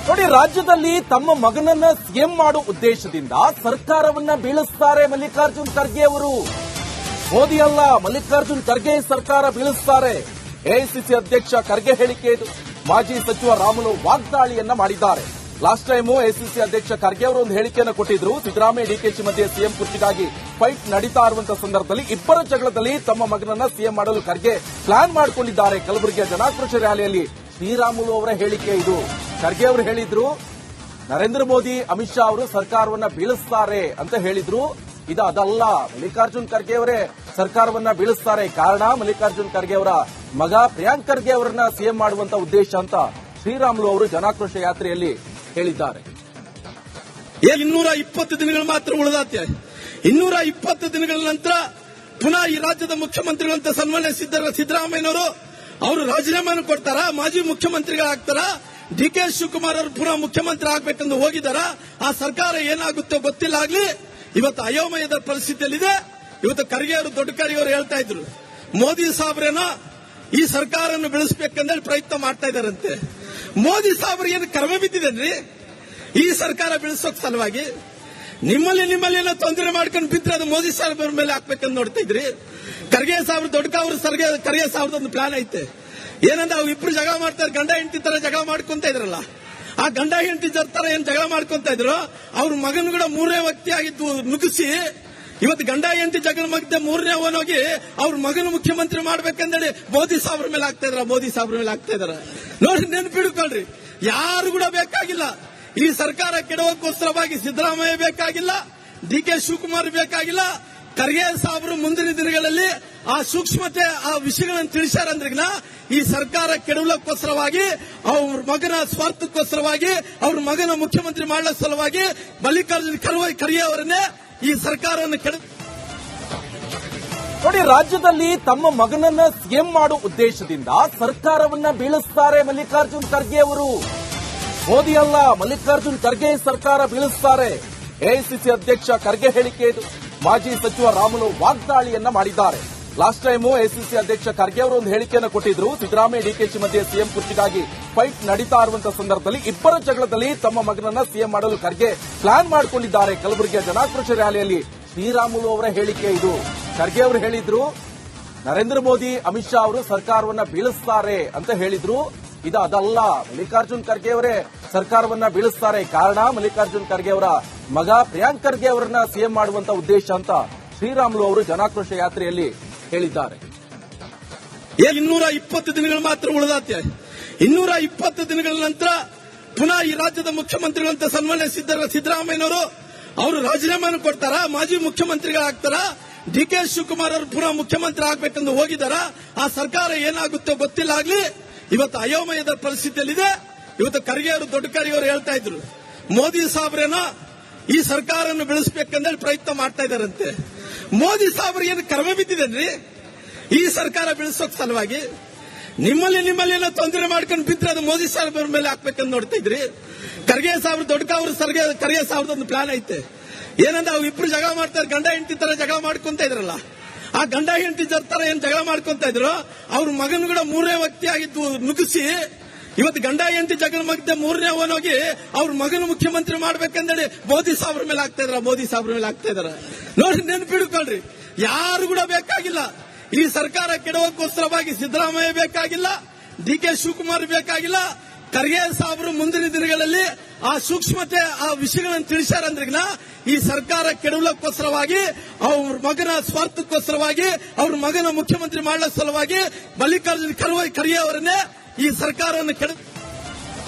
ನೋಡಿ, ರಾಜ್ಯದಲ್ಲಿ ತಮ್ಮ ಮಗನನ್ನ ಸಿಎಂ ಮಾಡೋ ಉದ್ದೇಶದಿಂದ ಸರ್ಕಾರವನ್ನ ಬೀಳಿಸ್ತಾರೆ ಮಲ್ಲಿಕಾರ್ಜುನ್ ಖರ್ಗೆ ಅವರು. ಮೋದಿ ಅಲ್ಲ, ಮಲ್ಲಿಕಾರ್ಜುನ್ ಖರ್ಗೆ ಸರ್ಕಾರ ಬೀಳಿಸ್ತಾರೆ. ಎಐಸಿಸಿ ಅಧ್ಯಕ್ಷ ಖರ್ಗೆ ಹೇಳಿಕೆ ಇದು. ಮಾಜಿ ಸಚಿವ ರಾಮುಲು ವಾಗ್ದಾಳಿಯನ್ನ ಮಾಡಿದ್ದಾರೆ. ಲಾಸ್ಟ್ ಟೈಮ್ ಎಐಸಿಸಿ ಅಧ್ಯಕ್ಷ ಖರ್ಗೆ ಅವರು ಒಂದು ಹೇಳಿಕೆಯನ್ನು ಕೊಟ್ಟಿದ್ರು. ಸಿದ್ದರಾಮಯ್ಯ ಡಿಕೆಶಿ ಮಧ್ಯೆ ಸಿಎಂ ಕುರ್ಚಿಗಾಗಿ ಫೈಟ್ ನಡೀತಾ ಇರುವಂತಹ ಸಂದರ್ಭದಲ್ಲಿ ಇಬ್ಬರ ಜಗಳದಲ್ಲಿ ತಮ್ಮ ಮಗನನ್ನ ಸಿಎಂ ಮಾಡಲು ಖರ್ಗೆ ಪ್ಲಾನ್ ಮಾಡಿಕೊಂಡಿದ್ದಾರೆ. ಕಲಬುರಗಿಯ ಜನಾಕ್ರೋಶ ರ್ಯಾಲಿಯಲ್ಲಿ ಶ್ರೀರಾಮುಲು ಅವರ ಹೇಳಿಕೆ ಇದು. ಖರ್ಗೆ ಅವರು ಹೇಳಿದ್ರು, ನರೇಂದ್ರ ಮೋದಿ ಅಮಿತ್ ಶಾ ಅವರು ಸರ್ಕಾರವನ್ನ ಬೀಳಿಸ್ತಾರೆ ಅಂತ ಹೇಳಿದ್ರು. ಇದು ಅದಲ್ಲ, ಮಲ್ಲಿಕಾರ್ಜುನ್ ಖರ್ಗೆ ಅವರೇ ಸರ್ಕಾರವನ್ನ ಬೀಳಿಸ್ತಾರೆ. ಕಾರಣ ಮಲ್ಲಿಕಾರ್ಜುನ್ ಖರ್ಗೆ ಅವರ ಮಗ ಪ್ರಿಯಾಂಕ್ ಖರ್ಗೆ ಅವರನ್ನ ಸಿಎಂ ಮಾಡುವಂತ ಉದ್ದೇಶ ಅಂತ ಶ್ರೀರಾಮುಲು ಅವರು ಜನಾಕ್ರೋಶ ಯಾತ್ರೆಯಲ್ಲಿ ಹೇಳಿದ್ದಾರೆ. 220 ದಿನಗಳು ಮಾತ್ರ ಉಳಿದಾತೆ. 220 ದಿನಗಳ ನಂತರ ಪುನಃ ಈ ರಾಜ್ಯದ ಮುಖ್ಯಮಂತ್ರಿಗಳಂತ ಸನ್ಮಾನ್ಯ ಸಿದ್ದರಾಮಯ್ಯನವರು ಅವರು ರಾಜೀನಾಮೆಯನ್ನು ಕೊಡ್ತಾರ, ಮಾಜಿ ಮುಖ್ಯಮಂತ್ರಿಗಳಾಗ್ತಾರ. ಡಿಕೆ ಶಿವಕುಮಾರ್ ಅವರು ಪುನಃ ಮುಖ್ಯಮಂತ್ರಿ ಆಗ್ಬೇಕೆಂದು ಹೋಗಿದಾರ. ಆ ಸರ್ಕಾರ ಏನಾಗುತ್ತೋ ಗೊತ್ತಿಲ್ಲ. ಆಗ್ಲಿ ಇವತ್ತು ಅಯೋಮಯದ ಪರಿಸ್ಥಿತಿಯಲ್ಲಿದೆ. ಇವತ್ತು ಖರ್ಗೆ ಅವರು, ದೊಡ್ಡ ಖರ್ಗೆ ಅವರು ಹೇಳ್ತಾ ಇದ್ರು, ಮೋದಿ ಸಾಹೇಬ್ರೇನೋ ಈ ಸರ್ಕಾರವನ್ನು ಬೆಳೆಸಬೇಕಂದೇಳಿ ಪ್ರಯತ್ನ ಮಾಡ್ತಾ ಇದ್ದಾರಂತೆ. ಮೋದಿ ಸಾಹೇಬ್ರಿಗೆ ಏನು ಕರ್ಮ ಬಿದ್ದಿದೇನ್ರಿ ಈ ಸರ್ಕಾರ ಬೆಳೆಸೋಕ್ ಸಲುವಾಗಿ? ನಿಮ್ಮಲ್ಲಿ ತೊಂದರೆ ಮಾಡ್ಕೊಂಡು ಬಿದ್ರೆ ಅದು ಮೋದಿ ಸಾಹೇಬ್ರ ಮೇಲೆ ಹಾಕ್ಬೇಕಂತ ನೋಡ್ತಾ ಇದ್ರಿ. ಖರ್ಗೆ ಸಾಹೇಬ್ರು, ದೊಡ್ಡ ಖರ್ಗೆ ಸಾಹೇಬ್ರದೊಂದು ಪ್ಲಾನ್ ಐತೆ. ಏನಂದ್ರೆ ಅವು ಇಬ್ರು ಜಗಳ ಮಾಡ್ತಾರೆ, ಗಂಡ ಹೆಂಡತಿ ತರ ಜಗಳ ಮಾಡ್ಕೊಂತ ಇದ್ರಲ್ಲ. ಆ ಗಂಡ ಹೆಂಡತಿ ತರ ಏನ್ ಜಗಳ ಮಾಡ್ಕೊಂತ ಇದ್ರು, ಅವ್ರ ಮಗನ ಕೂಡ ಮೂರನೇ ವ್ಯಕ್ತಿ ಆಗಿದ್ದು ನುಗ್ಗಿಸಿ ಇವತ್ತು ಗಂಡ ಹೆಂಡತಿ ಜಗಳ ಮಧ್ಯೆ ಮೂರನೇ ಅವನೋಗಿ ಅವ್ರ ಮಗನ ಮುಖ್ಯಮಂತ್ರಿ ಮಾಡ್ಬೇಕಂದೇಳಿ ಮೋದಿ ಸಾಹೇಬ್ರ ಮೇಲೆ ಆಗ್ತಾ ಇದಾರ. ನೋಡಿ, ನೆನಪಿಡ್ಕೊಳ್ರಿ, ಯಾರು ಕೂಡ ಬೇಕಾಗಿಲ್ಲ. ಈ ಸರ್ಕಾರ ಕೆಡವಕ್ಕೋಸ್ಕರವಾಗಿ ಸಿದ್ದರಾಮಯ್ಯ ಬೇಕಾಗಿಲ್ಲ, ಡಿಕೆ ಶಿವಕುಮಾರ್ ಬೇಕಾಗಿಲ್ಲ. ಖರ್ಗೆ ಸಾಹೇಬರು ಮುಂದಿನ ದಿನಗಳಲ್ಲಿ ಆ ಸೂಕ್ಷ್ಮತೆ, ಆ ವಿಷಯಗಳನ್ನು ತಿಳಿಸ್ಯಾರಂದ್ರಿಗಿನ ಈ ಸರ್ಕಾರ ಕೆಡವಲಕ್ಕೋಸ್ಕರವಾಗಿ, ಅವ್ರ ಮಗನ ಸ್ವಾರ್ಥಕ್ಕೋಸ್ಕರವಾಗಿ, ಅವ್ರ ಮಗನ ಮುಖ್ಯಮಂತ್ರಿ ಮಾಡಲ ಸಲುವಾಗಿ ಮಲ್ಲಿಕಾರ್ಜುನ್ ಖರ್ಗೆ ಅವರನ್ನೇ ಈ ಸರ್ಕಾರವನ್ನು ನೋಡಿ, ರಾಜ್ಯದಲ್ಲಿ ತಮ್ಮ ಮಗನನ್ನ ಸಿಎಂ ಮಾಡೋ ಉದ್ದೇಶದಿಂದ ಸರ್ಕಾರವನ್ನ ಬೀಳಿಸ್ತಾರೆ ಮಲ್ಲಿಕಾರ್ಜುನ್ ಖರ್ಗೆ ಅವರು. ಮೋದಿ ಅಲ್ಲ, ಮಲ್ಲಿಕಾರ್ಜುನ್ ಖರ್ಗೆ ಸರ್ಕಾರ ಬೀಳಿಸ್ತಾರೆ. ಎಐಸಿಸಿ ಅಧ್ಯಕ್ಷ ಖರ್ಗೆ ಹೇಳಿಕೆ ಇದು. ಮಾಜಿ ಸಚಿವ ರಾಮುಲು ವಾಗ್ದಾಳಿಯನ್ನ ಮಾಡಿದ್ದಾರೆ. ಲಾಸ್ಟ್ ಟೈಮ್ ಎಐಸಿಸಿ ಅಧ್ಯಕ್ಷ ಖರ್ಗೆ ಅವರು ಒಂದು ಹೇಳಿಕೆಯನ್ನು ಕೊಟ್ಟಿದ್ರು. ಸಿದ್ದರಾಮಯ್ಯ ಡಿಕೆಶಿ ಮಧ್ಯೆ ಸಿಎಂ ಕುರ್ಚಿಗಾಗಿ ಫೈಟ್ ನಡೀತಾ ಇರುವಂತಹ ಸಂದರ್ಭದಲ್ಲಿ ಇಬ್ಬರ ಜಗಳದಲ್ಲಿ ತಮ್ಮ ಮಗನನ್ನ ಸಿಎಂ ಮಾಡಲು ಖರ್ಗೆ ಪ್ಲಾನ್ ಮಾಡಿಕೊಂಡಿದ್ದಾರೆ. ಕಲಬುರಗಿಯ ಜನಾಕ್ರೋಶ ರ್ಯಾಲಿಯಲ್ಲಿ ಶ್ರೀರಾಮುಲು ಅವರ ಹೇಳಿಕೆ ಇದು. ಖರ್ಗೆ ಅವರು ಹೇಳಿದ್ರು, ನರೇಂದ್ರ ಮೋದಿ ಅಮಿತ್ ಶಾ ಅವರು ಸರ್ಕಾರವನ್ನ ಬೀಳಿಸ್ತಾರೆ ಅಂತ ಹೇಳಿದ್ರು. ಇದು ಅದಲ್ಲ, ಮಲ್ಲಿಕಾರ್ಜುನ್ ಖರ್ಗೆ ಅವರೇ ಸರ್ಕಾರವನ್ನ ಬೀಳಿಸ್ತಾರೆ. ಕಾರಣ ಮಲ್ಲಿಕಾರ್ಜುನ್ ಖರ್ಗೆ ಅವರ ಮಗ ಪ್ರಿಯಾಂಕ್ ಖರ್ಗೆ ಅವರನ್ನ ಸಿಎಂ ಮಾಡುವಂತ ಉದ್ದೇಶ ಅಂತ ಶ್ರೀರಾಮುಲು ಅವರು ಜನಾಕ್ರೋಶ ಯಾತ್ರೆಯಲ್ಲಿ ಹೇಳಿದ್ದಾರೆ. 220 ದಿನಗಳು ಮಾತ್ರ ಉಳಿದಾತೆ. 220 ದಿನಗಳ ನಂತರ ಪುನಃ ಈ ರಾಜ್ಯದ ಮುಖ್ಯಮಂತ್ರಿಗಳಂತ ಸನ್ಮಾನ್ಯ ಸಿದ್ದರಾಮಯ್ಯನವರು ಅವರು ರಾಜೀನಾಮೆಯನ್ನು ಕೊಡ್ತಾರ, ಮಾಜಿ ಮುಖ್ಯಮಂತ್ರಿಗಳಾಗ್ತಾರ. ಡಿಕೆ ಶಿವಕುಮಾರ್ ಅವರು ಪುನಃ ಮುಖ್ಯಮಂತ್ರಿ ಆಗ್ಬೇಕೆಂದು ಹೋಗಿದಾರ. ಆ ಸರ್ಕಾರ ಏನಾಗುತ್ತೋ ಗೊತ್ತಿಲ್ಲ. ಆಗ್ಲಿ ಇವತ್ತು ಅಯೋಮಯದ ಪರಿಸ್ಥಿತಿಯಲ್ಲಿದೆ. ಇವತ್ತು ಖರ್ಗೆ ಅವರು, ದೊಡ್ಡ ಖರ್ಗೆ ಅವರು ಹೇಳ್ತಾ ಇದ್ರು, ಮೋದಿ ಸಾಹೇಬ್ರೇನೋ ಈ ಸರ್ಕಾರವನ್ನು ಬೆಳೆಸಬೇಕಂದೇಳಿ ಪ್ರಯತ್ನ ಮಾಡ್ತಾ ಇದ್ದಾರಂತೆ. ಮೋದಿ ಸಾಹೇಬ್ರಿಗೆ ಏನು ಕರ್ಮ ಬಿದ್ದಿದೇನ್ರಿ ಈ ಸರ್ಕಾರ ಬೆಳೆಸೋಕ್ ಸಲುವಾಗಿ? ನಿಮ್ಮಲ್ಲಿ ತೊಂದರೆ ಮಾಡ್ಕೊಂಡು ಬಿದ್ರೆ ಅದು ಮೋದಿ ಸಾಹೇಬ್ರ ಮೇಲೆ ಹಾಕ್ಬೇಕಂತ ನೋಡ್ತಾ ಇದ್ರಿ. ಖರ್ಗೆ ಸಾಹೇಬ್ರು, ದೊಡ್ಡ ಖರ್ಗೆ ಸಾಹೇಬ್ರದೊಂದು ಪ್ಲಾನ್ ಐತೆ. ಏನಂದ್ರೆ ಅವು ಇಬ್ರು ಜಗಳ ಮಾಡ್ತಾರೆ, ಗಂಡ ಹೆಂಡತಿ ತರ ಜಗಳ ಮಾಡ್ಕೊಂತ ಇದ್ರಲ್ಲ. ಆ ಗಂಡ ಹೆಂಡತಿ ತರ ಏನ್ ಜಗಳ ಮಾಡ್ಕೊಂತ ಇದ್ರು, ಅವ್ರ ಮಗನ ಕೂಡ ಮೂರನೇ ವ್ಯಕ್ತಿ ಆಗಿದ್ದು ನುಗ್ಗಿಸಿ ಇವತ್ತು ಗಂಡ ಹೆಂಡತಿ ಜಗಳ ಮಧ್ಯೆ ಮೂರನೇ ಅವನೋಗಿ ಅವ್ರ ಮಗನ ಮುಖ್ಯಮಂತ್ರಿ ಮಾಡ್ಬೇಕಂದೇಳಿ ಮೋದಿ ಸಾಹೇಬ್ರ ಮೇಲೆ ಆಗ್ತಾ ಇದಾರ. ನೋಡಿ, ನೆನಪಿಡ್ಕೊಳ್ರಿ, ಯಾರು ಕೂಡ ಬೇಕಾಗಿಲ್ಲ. ಈ ಸರ್ಕಾರ ಕೆಡವಕ್ಕೋಸ್ಕರವಾಗಿ ಸಿದ್ದರಾಮಯ್ಯ ಬೇಕಾಗಿಲ್ಲ, ಡಿಕೆ ಶಿವಕುಮಾರ್ ಬೇಕಾಗಿಲ್ಲ. ಖರ್ಗೆ ಸಾಹೇಬರು ಮುಂದಿನ ದಿನಗಳಲ್ಲಿ ಆ ಸೂಕ್ಷ್ಮತೆ, ಆ ವಿಷಯಗಳನ್ನು ತಿಳಿಸ್ಯಾರಂದ್ರಿಗಿನ ಈ ಸರ್ಕಾರ ಕೆಡವಲಕ್ಕೋಸ್ಕರವಾಗಿ, ಅವ್ರ ಮಗನ ಸ್ವಾರ್ಥಕ್ಕೋಸ್ಕರವಾಗಿ, ಅವ್ರ ಮಗನ ಮುಖ್ಯಮಂತ್ರಿ ಮಾಡಲ ಸಲುವಾಗಿ ಮಲ್ಲಿಕಾರ್ಜುನ್ ಖರ್ಗೆ ಅವರನ್ನೇ ಈ ಸರ್ಕಾರವನ್ನು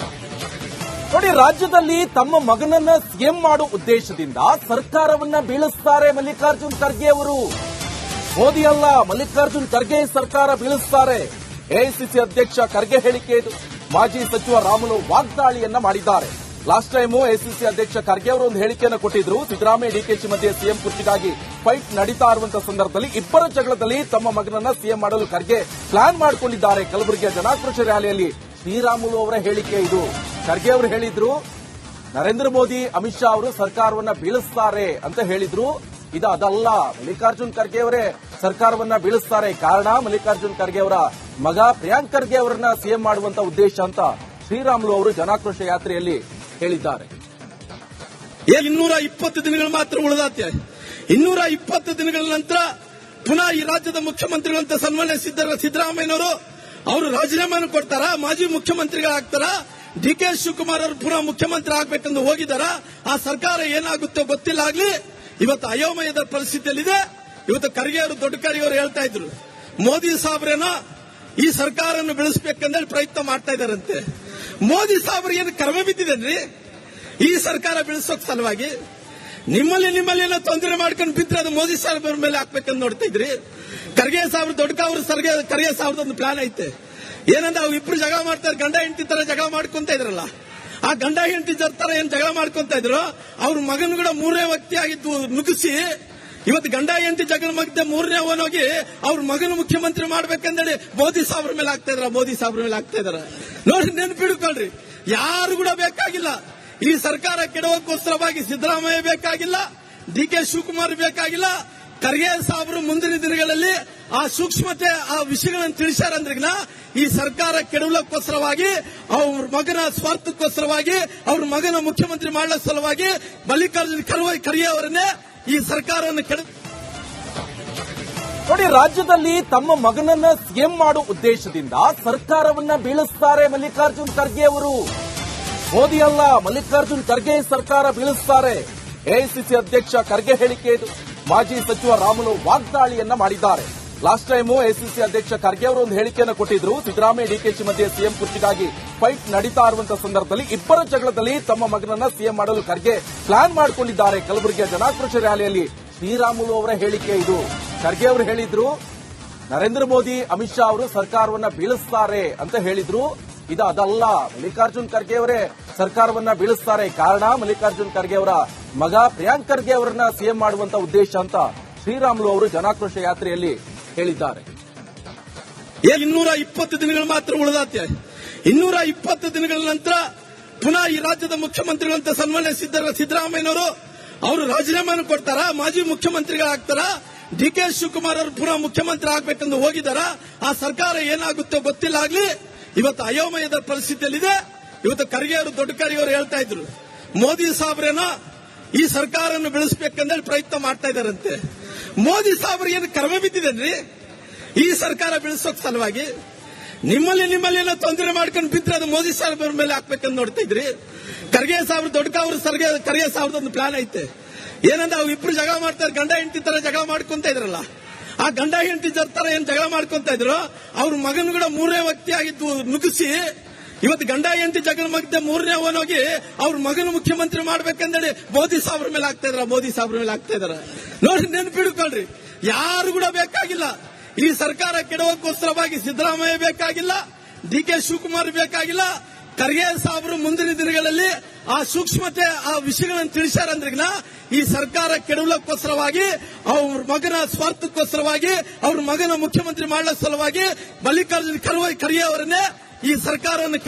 ನೋಡಿ, ರಾಜ್ಯದಲ್ಲಿ ತಮ್ಮ ಮಗನನ್ನ ಸಿಎಂ ಮಾಡೋ ಉದ್ದೇಶದಿಂದ ಸರ್ಕಾರವನ್ನ ಬೀಳಿಸ್ತಾರೆ ಮಲ್ಲಿಕಾರ್ಜುನ್ ಖರ್ಗೆ ಅವರು. ಮೋದಿ ಅಲ್ಲ, ಮಲ್ಲಿಕಾರ್ಜುನ್ ಖರ್ಗೆ ಸರ್ಕಾರ ಬೀಳಿಸ್ತಾರೆ. ಎಐಸಿಸಿ ಅಧ್ಯಕ್ಷ ಖರ್ಗೆ ಹೇಳಿಕೆ ಇದು. ಮಾಜಿ ಸಚಿವ ರಾಮುಲು ವಾಗ್ದಾಳಿಯನ್ನ ಮಾಡಿದ್ದಾರೆ. ಲಾಸ್ಟ್ ಟೈಮ್ ಎಐಸಿಸಿ ಅಧ್ಯಕ್ಷ ಖರ್ಗೆ ಅವರು ಒಂದು ಹೇಳಿಕೆಯನ್ನು ಕೊಟ್ಟಿದ್ರು. ಸಿದ್ದರಾಮಯ್ಯ ಡಿಕೆಶಿ ಮಧ್ಯೆ ಸಿಎಂ ಕುರ್ಚಿಗಾಗಿ ಫೈಟ್ ನಡೀತಾ ಇರುವಂತಹ ಸಂದರ್ಭದಲ್ಲಿ ಇಬ್ಬರ ಜಗಳದಲ್ಲಿ ತಮ್ಮ ಮಗನನ್ನ ಸಿಎಂ ಮಾಡಲು ಖರ್ಗೆ ಪ್ಲಾನ್ ಮಾಡಿಕೊಂಡಿದ್ದಾರೆ. ಕಲಬುರಗಿಯ ಜನಾಕ್ರೋಶ ರ್ಯಾಲಿಯಲ್ಲಿ ಶ್ರೀರಾಮುಲು ಅವರ ಹೇಳಿಕೆ ಇದು. ಖರ್ಗೆ ಅವರು ಹೇಳಿದ್ರು, ನರೇಂದ್ರ ಮೋದಿ ಅಮಿತ್ ಶಾ ಅವರು ಸರ್ಕಾರವನ್ನ ಬೀಳಿಸ್ತಾರೆ ಅಂತ ಹೇಳಿದ್ರು. ಇದು ಅದಲ್ಲ, ಮಲ್ಲಿಕಾರ್ಜುನ್ ಖರ್ಗೆ ಅವರೇ ಸರ್ಕಾರವನ್ನ ಬೀಳಿಸ್ತಾರೆ. ಕಾರಣ ಮಲ್ಲಿಕಾರ್ಜುನ್ ಖರ್ಗೆ ಅವರ ಮಗ ಪ್ರಿಯಾಂಕ್ ಖರ್ಗೆ ಅವರನ್ನ ಸಿಎಂ ಮಾಡುವಂತ ಉದ್ದೇಶ ಅಂತ ಶ್ರೀರಾಮುಲು ಅವರು ಜನಾಕ್ರೋಶ ಯಾತ್ರೆಯಲ್ಲಿ ಹೇಳಿದ್ದಾರೆ. 220 ದಿನಗಳು ಮಾತ್ರ ಉಳಿದಾತೆ. 220 ದಿನಗಳ ನಂತರ ಪುನಃ ಈ ರಾಜ್ಯದ ಮುಖ್ಯಮಂತ್ರಿಗಳಂತ ಸನ್ಮಾನ್ಯ ಸಿದ್ದರಾಮಯ್ಯನವರು ಅವರು ರಾಜೀನಾಮೆಯನ್ನು ಕೊಡ್ತಾರಾ, ಮಾಜಿ ಮುಖ್ಯಮಂತ್ರಿಗಳಾಗ್ತಾರ, ಡಿ.ಕೆ. ಶಿವಕುಮಾರ್ ಅವರು ಪುನಃ ಮುಖ್ಯಮಂತ್ರಿ ಆಗ್ಬೇಕೆಂದು ಹೋಗಿದಾರ. ಆ ಸರ್ಕಾರ ಏನಾಗುತ್ತೋ ಗೊತ್ತಿಲ್ಲ. ಆಗ್ಲಿ ಇವತ್ತು ಅಯೋಮಯದ ಪರಿಸ್ಥಿತಿಯಲ್ಲಿದೆ. ಇವತ್ತು ಖರ್ಗೆ ಅವರು, ದೊಡ್ಡ ಖರ್ಗೆ ಅವರು ಹೇಳ್ತಾ ಇದ್ರು, ಮೋದಿ ಸಾಹೇಬ್ರೇನೋ ಈ ಸರ್ಕಾರವನ್ನು ಬೆಳೆಸಬೇಕಂದ್ರೆ ಪ್ರಯತ್ನ ಮಾಡ್ತಾ ಇದ್ದಾರಂತೆ. ಮೋದಿ ಸಾಹೇಬ್ರಿಗೆ ಏನು ಕರ್ಮ ಬಿದ್ದಿದೇನ್ರಿ ಈ ಸರ್ಕಾರ ಬೆಳೆಸೋಕ್ ಸಲುವಾಗಿ? ನಿಮ್ಮಲ್ಲಿ ಏನೋ ತೊಂದರೆ ಮಾಡ್ಕೊಂಡು ಬಿದ್ರೆ ಅದು ಮೋದಿ ಸಾಹೇಬ್ರ ಮೇಲೆ ಹಾಕ್ಬೇಕಂತ ನೋಡ್ತಾ ಇದ್ರಿ. ಖರ್ಗೆ ಸಾಹೇಬ್ರು, ದೊಡ್ಡ ಖರ್ಗೆ ಸಾಹೇಬ್ರದೊಂದು ಪ್ಲಾನ್ ಐತೆ. ಏನಂದ್ರೆ ಅವು ಇಬ್ರು ಜಗಳ ಮಾಡ್ತಾರೆ, ಗಂಡ ಹೆಂಡತಿ ತರ ಜಗಳ ಮಾಡ್ಕೊಂತ ಇದ್ರಲ್ಲ. ಆ ಗಂಡ ಹೆಂಡತಿ ತರ ಏನ್ ಜಗಳ ಮಾಡ್ಕೊಂತ ಇದ್ರು, ಅವ್ರ ಮಗನು ಕೂಡ 3ನೇ ವ್ಯಕ್ತಿಯಾಗಿದ್ದು ನುಗ್ಗಿಸಿ ಇವತ್ತು ಗಂಡ ಹೆಂಡತಿ ಜಗಳ ಮಧ್ಯೆ 3ನೇ ಅವನೋಗಿ ಅವ್ರ ಮಗನು ಮುಖ್ಯಮಂತ್ರಿ ಮಾಡ್ಬೇಕಂದೇಳಿ ಮೋದಿ ಸಾಹೇಬ್ರ ಮೇಲೆ ಆಗ್ತಾ ಇದಾರೆ. ನೋಡಿ, ನೆನಪಿಡ್ಕೊಳ್ರಿ, ಯಾರು ಕೂಡ ಬೇಕಾಗಿಲ್ಲ. ಈ ಸರ್ಕಾರ ಕೆಡವಕ್ಕೋಸ್ಕರವಾಗಿ ಸಿದ್ದರಾಮಯ್ಯ ಬೇಕಾಗಿಲ್ಲ, ಡಿ.ಕೆ. ಶಿವಕುಮಾರ್ ಬೇಕಾಗಿಲ್ಲ. ಖರ್ಗೆ ಸಾಹೇಬರು ಮುಂದಿನ ದಿನಗಳಲ್ಲಿ ಆ ಸೂಕ್ಷ್ಮತೆ, ಆ ವಿಷಯಗಳನ್ನು ತಿಳಿಸ್ಯಾರಂದ್ರಿಗಿನ ಈ ಸರ್ಕಾರ ಕೆಡವಲಕ್ಕೋಸ್ಕರವಾಗಿ, ಅವ್ರ ಮಗನ ಸ್ವಾರ್ಥಕ್ಕೋಸ್ಕರವಾಗಿ, ಅವ್ರ ಮಗನ ಮುಖ್ಯಮಂತ್ರಿ ಮಾಡಲ ಸಲುವಾಗಿ ಮಲ್ಲಿಕಾರ್ಜುನ್ ಖರ್ಗೆ ಅವರನ್ನೇ ಈ ಸರ್ಕಾರವನ್ನು ನೋಡಿ, ರಾಜ್ಯದಲ್ಲಿ ತಮ್ಮ ಮಗನನ್ನ ಸಿಎಂ ಮಾಡುವ ಉದ್ದೇಶದಿಂದ ಸರ್ಕಾರವನ್ನ ಬೀಳಿಸ್ತಾರೆ ಮಲ್ಲಿಕಾರ್ಜುನ್ ಖರ್ಗೆ ಅವರು. ಮೋದಿ ಅಲ್ಲ, ಮಲ್ಲಿಕಾರ್ಜುನ್ ಖರ್ಗೆ ಸರ್ಕಾರ ಬೀಳಿಸ್ತಾರೆ. ಎಐಸಿಸಿ ಅಧ್ಯಕ್ಷ ಖರ್ಗೆ ಹೇಳಿಕೆ ಇದು. ಮಾಜಿ ಸಚಿವ ರಾಮುಲು ವಾಗ್ದಾಳಿಯನ್ನ ಮಾಡಿದ್ದಾರೆ. ಲಾಸ್ಟ್ ಟೈಮ್ ಎಐಸಿಸಿ ಅಧ್ಯಕ್ಷ ಖರ್ಗೆ ಅವರು ಒಂದು ಹೇಳಿಕೆಯನ್ನು ಕೊಟ್ಟಿದ್ರು. ಸಿದ್ದರಾಮಯ್ಯ, ಡಿಕೆಶಿ ಮಧ್ಯೆ ಸಿಎಂ ಕುರ್ಚಿಗಾಗಿ ಫೈಟ್ ನಡೀತಾ ಇರುವಂತಹ ಸಂದರ್ಭದಲ್ಲಿ ಇಬ್ಬರ ಜಗಳದಲ್ಲಿ ತಮ್ಮ ಮಗನನ್ನ ಸಿಎಂ ಮಾಡಲು ಖರ್ಗೆ ಪ್ಲಾನ್ ಮಾಡಿಕೊಂಡಿದ್ದಾರೆ. ಕಲಬುರಗಿಯ ಜನಾಕ್ರೋಶ ರ್ಯಾಲಿಯಲ್ಲಿ ಶ್ರೀರಾಮುಲು ಅವರ ಹೇಳಿಕೆ ಇದು. ಖರ್ಗೆ ಅವರು ಹೇಳಿದ್ರು, ನರೇಂದ್ರ ಮೋದಿ, ಅಮಿತ್ ಶಾ ಅವರು ಸರ್ಕಾರವನ್ನ ಬೀಳಿಸ್ತಾರೆ ಅಂತ ಹೇಳಿದ್ರು. ಇದು ಅದಲ್ಲ, ಮಲ್ಲಿಕಾರ್ಜುನ್ ಖರ್ಗೆ ಅವರೇ ಸರ್ಕಾರವನ್ನ ಬೀಳಿಸ್ತಾರೆ. ಕಾರಣ ಮಲ್ಲಿಕಾರ್ಜುನ್ ಖರ್ಗೆ ಅವರ ಮಗ ಪ್ರಿಯಾಂಕ್ ಖರ್ಗೆ ಅವರನ್ನ ಸಿಎಂ ಮಾಡುವಂತ ಉದ್ದೇಶ ಅಂತ ಶ್ರೀರಾಮುಲು ಅವರು ಜನಾಕ್ರೋಶ ಯಾತ್ರೆಯಲ್ಲಿ ಹೇಳಿದ್ದಾರೆ. 220 ದಿನಗಳು ಮಾತ್ರ ಉಳಿದಾತೆ. 220 ದಿನಗಳ ನಂತರ ಪುನಃ ಈ ರಾಜ್ಯದ ಮುಖ್ಯಮಂತ್ರಿಗಳಂತ ಸನ್ಮಾನ್ಯ ಸಿದ್ದರಾಮಯ್ಯನವರು ಅವರು ರಾಜೀನಾಮೆಯನ್ನು ಕೊಡ್ತಾರಾ, ಮಾಜಿ ಮುಖ್ಯಮಂತ್ರಿಗಳಾಗ್ತಾರ, ಡಿ.ಕೆ. ಶಿವಕುಮಾರ್ ಅವರು ಪುನಃ ಮುಖ್ಯಮಂತ್ರಿ ಆಗ್ಬೇಕೆಂದು ಹೋಗಿದಾರ. ಆ ಸರ್ಕಾರ ಏನಾಗುತ್ತೋ ಗೊತ್ತಿಲ್ಲ. ಆಗ್ಲಿ ಇವತ್ತು ಅಯೋಮಯದ ಪರಿಸ್ಥಿತಿಯಲ್ಲಿದೆ. ಇವತ್ತು ಖರ್ಗೆ ಅವರು, ದೊಡ್ಡ ಖರ್ಗೆ ಅವರು ಹೇಳ್ತಾ ಇದ್ರು, ಮೋದಿ ಸಾಹೇಬ್ರೇನೋ ಈ ಸರ್ಕಾರವನ್ನು ಬೆಳೆಸಬೇಕಂದ್ರೆ ಪ್ರಯತ್ನ ಮಾಡ್ತಾ ಇದ್ದಾರಂತೆ. ಮೋದಿ ಸಾಹೇಬ್ರಿಗೆ ಏನು ಕರ್ಮ ಬಿದ್ದಿದೇನ್ರಿ ಈ ಸರ್ಕಾರ ಬೆಳೆಸೋಕ್ ಸಲುವಾಗಿ? ನಿಮ್ಮಲ್ಲಿ ಏನೋ ತೊಂದರೆ ಮಾಡ್ಕೊಂಡು ಬಿದ್ರೆ ಅದು ಮೋದಿ ಸಾಹೇಬ್ರ ಮೇಲೆ ಹಾಕ್ಬೇಕಂತ ನೋಡ್ತಾ ಇದ್ರಿ. ಖರ್ಗೆ ಸಾಹೇಬ್ರು, ದೊಡ್ಡ ಖರ್ಗೆ ಸಾಹೇಬ್ರದೊಂದು ಪ್ಲಾನ್ ಐತೆ. ಏನಂದ್ರೆ ಅವು ಇಬ್ರು ಜಗಳ ಮಾಡ್ತಾರೆ, ಗಂಡ ಹೆಂಡತಿ ತರ ಜಗಳ ಮಾಡ್ಕೊಂತ ಇದ್ರಲ್ಲ. ಆ ಗಂಡ ಹೆಂಡತಿ ತರ ಏನ್ ಜಗಳ ಮಾಡ್ಕೊಂತ ಇದ್ರು, ಅವ್ರ ಮಗನು ಕೂಡ 3ನೇ ವ್ಯಕ್ತಿಯಾಗಿದ್ದು ನುಗ್ಗಿಸಿ ಇವತ್ತು ಗಂಡ ಹೆಂಡತಿ ಜಗಳ ಮಧ್ಯೆ 3ನೇ ಅವನೋಗಿ ಅವ್ರ ಮಗನು ಮುಖ್ಯಮಂತ್ರಿ ಮಾಡ್ಬೇಕಂದೇಳಿ ಮೋದಿ ಸಾಹೇಬ್ರ ಮೇಲೆ ಆಗ್ತಾ ಇದಾರೆ. ನೋಡಿ, ನೆನಪಿಡ್ಕೊಳ್ರಿ, ಯಾರು ಕೂಡ ಬೇಕಾಗಿಲ್ಲ. ಈ ಸರ್ಕಾರ ಕೆಡವಕ್ಕೋಸ್ಕರವಾಗಿ ಸಿದ್ದರಾಮಯ್ಯ ಬೇಕಾಗಿಲ್ಲ, ಡಿ.ಕೆ. ಶಿವಕುಮಾರ್ ಬೇಕಾಗಿಲ್ಲ. ಖರ್ಗೆ ಸಾಹೇಬರು ಮುಂದಿನ ದಿನಗಳಲ್ಲಿ ಆ ಸೂಕ್ಷ್ಮತೆ, ಆ ವಿಷಯಗಳನ್ನು ತಿಳಿಸ್ಯಾರಂದ್ರಿಗಿನ ಈ ಸರ್ಕಾರ ಕೆಡವಲಕ್ಕೋಸ್ಕರವಾಗಿ, ಅವ್ರ ಮಗನ ಸ್ವಾರ್ಥಕ್ಕೋಸ್ಕರವಾಗಿ, ಅವ್ರ ಮಗನ ಮುಖ್ಯಮಂತ್ರಿ ಮಾಡಲ ಸಲುವಾಗಿ ಮಲ್ಲಿಕಾರ್ಜುನ್ ಖರ್ಗೆ ಅವರನ್ನೇ ಈ ಸರ್ಕಾರವನ್ನು